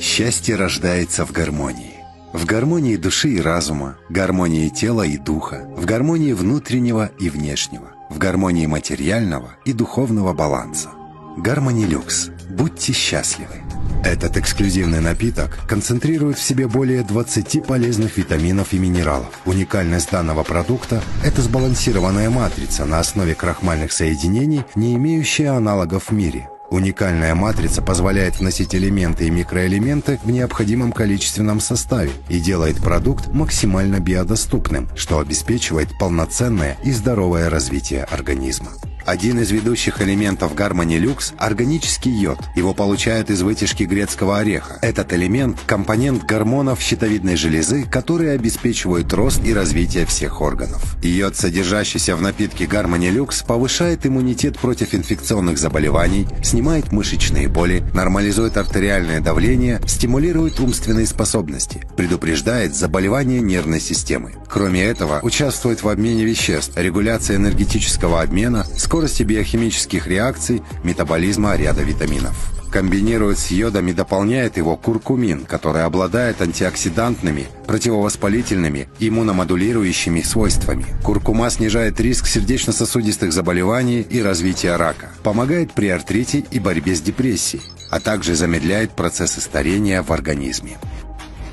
Счастье рождается в гармонии. В гармонии души и разума, гармонии тела и духа, в гармонии внутреннего и внешнего, в гармонии материального и духовного баланса. Гармони Люкс. Будьте счастливы. Этот эксклюзивный напиток концентрирует в себе более 20 полезных витаминов и минералов. Уникальность данного продукта – это сбалансированная матрица на основе крахмальных соединений, не имеющая аналогов в мире. Уникальная матрица позволяет вносить элементы и микроэлементы в необходимом количественном составе и делает продукт максимально биодоступным, что обеспечивает полноценное и здоровое развитие организма. Один из ведущих элементов Гармони Люкс – органический йод. Его получают из вытяжки грецкого ореха. Этот элемент – компонент гормонов щитовидной железы, которые обеспечивают рост и развитие всех органов. Йод, содержащийся в напитке Гармони Люкс, повышает иммунитет против инфекционных заболеваний, снимает мышечные боли, нормализует артериальное давление, стимулирует умственные способности, предупреждает заболевания нервной системы. Кроме этого, участвует в обмене веществ, регуляции энергетического обмена, скорости биохимических реакций, метаболизма ряда витаминов. Комбинирует с йодом и дополняет его куркумин, который обладает антиоксидантными, противовоспалительными и иммуномодулирующими свойствами. Куркума снижает риск сердечно-сосудистых заболеваний и развития рака, помогает при артрите и борьбе с депрессией, а также замедляет процессы старения в организме.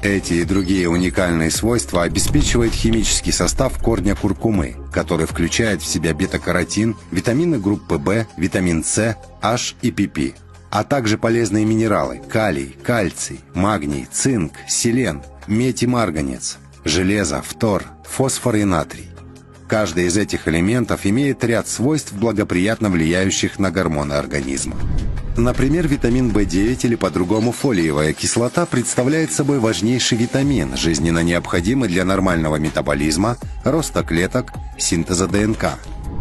Эти и другие уникальные свойства обеспечивает химический состав корня куркумы, который включает в себя бета-каротин, витамины группы В, витамин С, H и pp, а также полезные минералы – калий, кальций, магний, цинк, селен, медь и марганец, железо, фтор, фосфор и натрий. Каждый из этих элементов имеет ряд свойств, благоприятно влияющих на гормоны организма. Например, витамин В9 или по-другому фолиевая кислота представляет собой важнейший витамин, жизненно необходимый для нормального метаболизма, роста клеток, синтеза ДНК.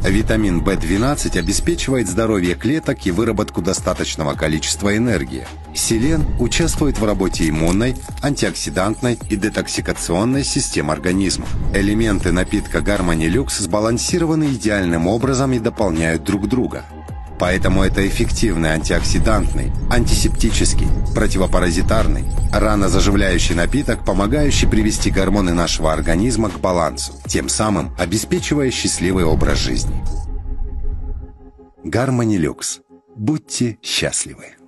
Витамин В12 обеспечивает здоровье клеток и выработку достаточного количества энергии. Селен участвует в работе иммунной, антиоксидантной и детоксикационной систем организма. Элементы напитка Гармони Люкс сбалансированы идеальным образом и дополняют друг друга. Поэтому это эффективный антиоксидантный, антисептический, противопаразитарный, ранозаживляющий напиток, помогающий привести гормоны нашего организма к балансу, тем самым обеспечивая счастливый образ жизни. Гармони Люкс. Будьте счастливы!